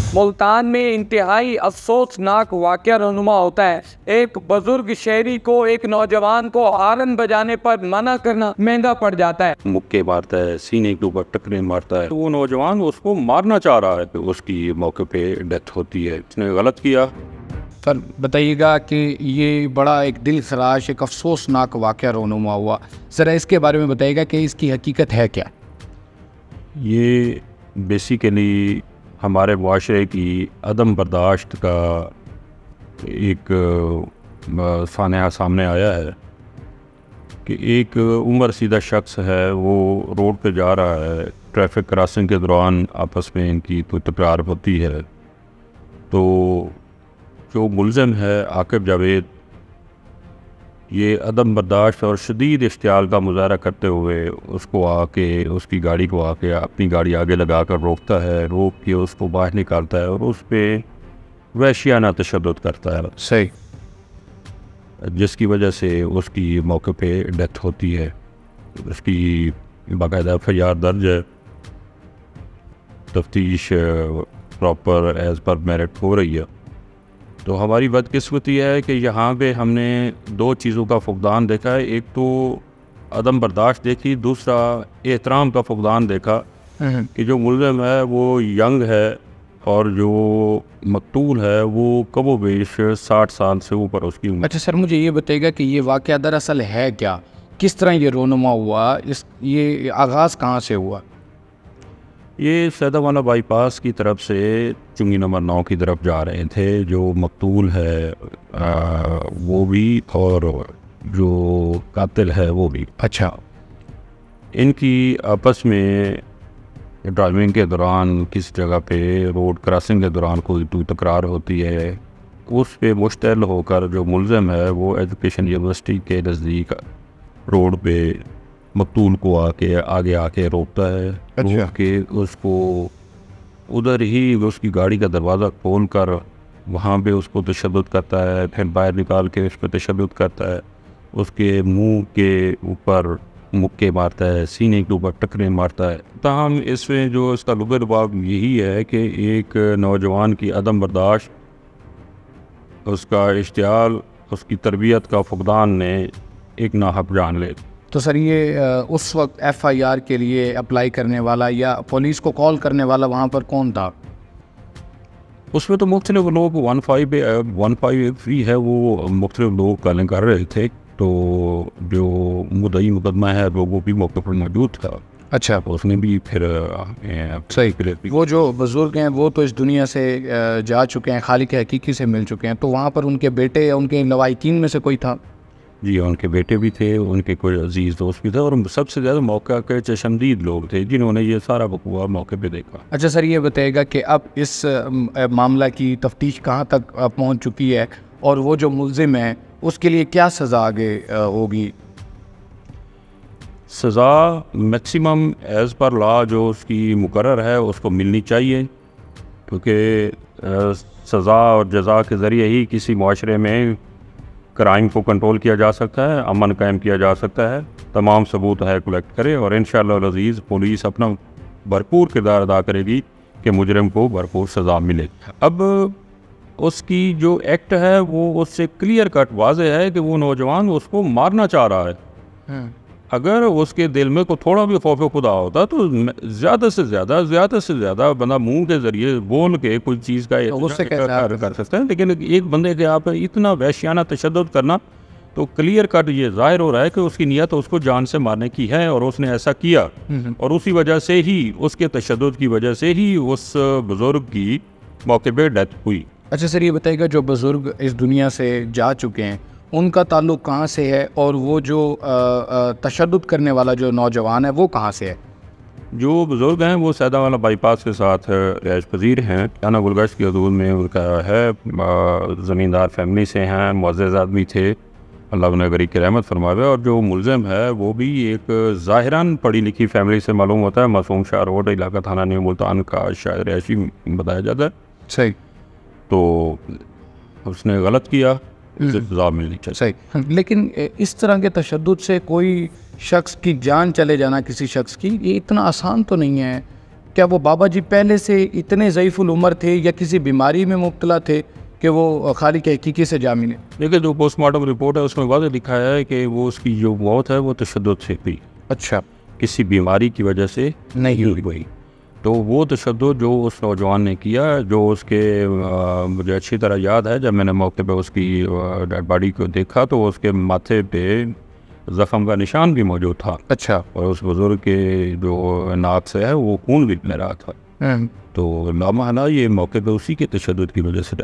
मुल्तान में इंतहाई अफसोसनाक वाक़या रहनुमा होता है। एक बुजुर्ग शहरी को एक नौजवान को हारन बजाने पर मना करना महंगा पड़ जाता है। मुक्के मारता है, सीने के ऊपर टकरे मारता है, तो वो नौजवान उसको मारना चाह रहा है, तो उसकी मौके पे डेथ होती है। उसने गलत किया। सर बताइएगा कि ये बड़ा एक दिल खराश, एक अफसोसनाक वाक़या रहनुमा हुआ, ज़रा इसके बारे में बताइएगा कि इसकी हकीकत है क्या? ये बेसिकली हमारे मुआशरे की अदम बर्दाश्त का एक सान्या सामने आया है कि एक उम्र सीधा शख्स है, वो रोड पे जा रहा है, ट्रैफिक क्रॉसिंग के दौरान आपस में इनकी तो तकरार होती है। तो जो मुलज़िम है आकिब जावेद, ये अदम बर्दाश्त और शदीद इश्तियाल का मुजाहरा करते हुए उसको आके, उसकी गाड़ी को आके अपनी गाड़ी आगे लगा कर रोकता है, रोक के उसको बाहर निकालता है और उस पर वहशियाना तशद्दुद करता है। सही। जिसकी वजह से उसकी मौके पे डेथ होती है। उसकी बाकायदा एफआईआर दर्ज है, तफ्तीश प्रॉपर एज़ पर मेरिट हो रही है। तो हमारी बदकिस्मती है कि यहाँ पे हमने दो चीज़ों का फुकदान देखा है। एक तो अदम बर्दाश्त देखी, दूसरा एहतराम का फुकदान देखा कि जो मुल्ज़िम है वो यंग है और जो मकतूल है वो कबो बेश 60 साल से ऊपर उसकी उम्र। अच्छा सर, मुझे ये बताइएगा कि ये वाक़या दरअसल है क्या, किस तरह ये रोनुमा हुआ, ये आगाज़ कहाँ से हुआ? ये सैदावाला बाईपास की तरफ से चुंगी नंबर 9 की तरफ जा रहे थे। जो मकतूल है वो भी और जो कातिल है वो भी। अच्छा। इनकी आपस में ड्राइविंग के दौरान किस जगह पे रोड क्रॉसिंग के दौरान कोई तकरार होती है। उस पे मुश्तल होकर जो मुल्ज़िम है वो एजुकेशन यूनिवर्सिटी के नज़दीक रोड पे मकतूल को आगे आके रोकता है। अच्छा। रोक के उसको उधर ही उसकी गाड़ी का दरवाज़ा खोल कर वहाँ पे उसको तशद्दुद करता है, फिर बाहर निकाल के उस पर तशद्दुद करता है, उसके मुंह के ऊपर मुक्के मारता है, सीने के ऊपर टकरे मारता है। ताहम इसमें जो इसका लुब-ए-लुबाब यही है कि एक नौजवान की अदम बर्दाश्त, उसका इश्तियाल, उसकी तरबियत का फुकदान ने एक नाहक जान ले। तो सर ये उस वक्त एफआईआर के लिए अप्लाई करने वाला या पुलिस को कॉल करने वाला वहाँ पर कौन था? उसमें तो मुख्तलिफ लोग 1583 है, वो मुख्तलिफ लोग कॉलिंग कर रहे थे। तो जो मुद्दई मुकदमा है वो भी मौके पर मौजूद था। अच्छा। उसने भी फिर सही। वो जो बुज़ुर्ग हैं वो तो इस दुनिया से जा चुके हैं, खालिक हकीकी से मिल चुके हैं, तो वहाँ पर उनके बेटे या उनके लवाहिकीन में से कोई था? जी, उनके बेटे भी थे, उनके कोई अजीज़ दोस्त भी थे और सबसे ज़्यादा मौका के चशमदीद लोग थे जिन्होंने ये सारा वक़ूआ मौके पे देखा। अच्छा सर, ये बताइएगा कि अब इस मामला की तफ्तीश कहाँ तक पहुँच चुकी है और वो जो मुल्ज़िम है उसके लिए क्या सज़ा आगे होगी? सज़ा मैक्सिमम एज़ पर लॉ जो उसकी मुकर्रर है उसको मिलनी चाहिए, क्योंकि सज़ा और जज़ा के ज़रिए ही किसी मुआशरे में क्राइम को कंट्रोल किया जा सकता है, अमन कायम किया जा सकता है। तमाम सबूत है कलेक्ट करे और इंशाअल्लाह अज़ीज़ पुलिस अपना भरपूर किरदार अदा करेगी कि मुजरिम को भरपूर सज़ा मिले। अब उसकी जो एक्ट है वो उससे क्लियर कट वाज़े है कि वो नौजवान उसको मारना चाह रहा है। अगर उसके दिल में कोई थोड़ा भी खौफ खुदा होता तो ज़्यादा से ज़्यादा बंदा मुंह के ज़रिए बोल के कोई चीज़ का उससे कैसे कर सकता है, लेकिन एक बंदे के आप इतना वहशियाना तशद्दुद करना, तो क्लियर कट ये ज़ाहिर हो रहा है कि उसकी नीयत उसको जान से मारने की है और उसने ऐसा किया और उसी वजह से ही, उसके तशद्दुद की वजह से ही उस बुज़ुर्ग की मौके पर डेथ हुई। अच्छा सर, ये बताइएगा जो बुज़ुर्ग इस दुनिया से जा चुके हैं उनका ताल्लुक़ कहाँ से है और वो जो तशद्दुद करने वाला जो नौजवान है वो कहाँ से है? जो बुज़ुर्ग हैं वो सैदावाला बाईपास के साथ रिहाइश पज़ीर हैं, थाना गुलगश्त की हदूद में उनका है। ज़मींदार फैमिली से हैं, मुअज़्ज़ज़ आदमी थे, अल्लाह उन्हें गरीब की रहमत फरमावे। और जो मुल्ज़िम है वो भी एक ज़ाहिरन पढ़ी लिखी फैमिली से मालूम होता है, मासूम शाह रोड इलाका थाना न्यू मुल्तान का शायद रिहायशी बताया जाता है। सही। तो उसने गलत किया, सज़ा मिलनी चाहिए। सही। लेकिन इस तरह के तशद्दुद से कोई शख्स की जान चले जाना किसी शख्स की, ये इतना आसान तो नहीं है क्या वो बाबा जी पहले से इतने ज़ईफ़ुल उम्र थे या किसी बीमारी में मुब्तला थे कि वो खालिक के हकीकी से जा मिले? देखिए, जो पोस्टमार्टम रिपोर्ट है उसमें वाज़ेह लिखा है कि वो उसकी जो मौत है वो तशद्दुद से हुई, अच्छा, किसी बीमारी की वजह से नहीं हुई। तो वो तशद्दुद जो उस नौजवान ने किया, जो उसके मुझे अच्छी तरह याद है, जब मैंने मौके पे उसकी डेड बॉडी को देखा तो उसके माथे पे ज़ख़म का निशान भी मौजूद था। अच्छा। और उस बुज़ुर्ग के जो नाक से है वो खून भी बह रहा था। तो लामाना ये मौके पे उसी के तशद्दुद की वजह से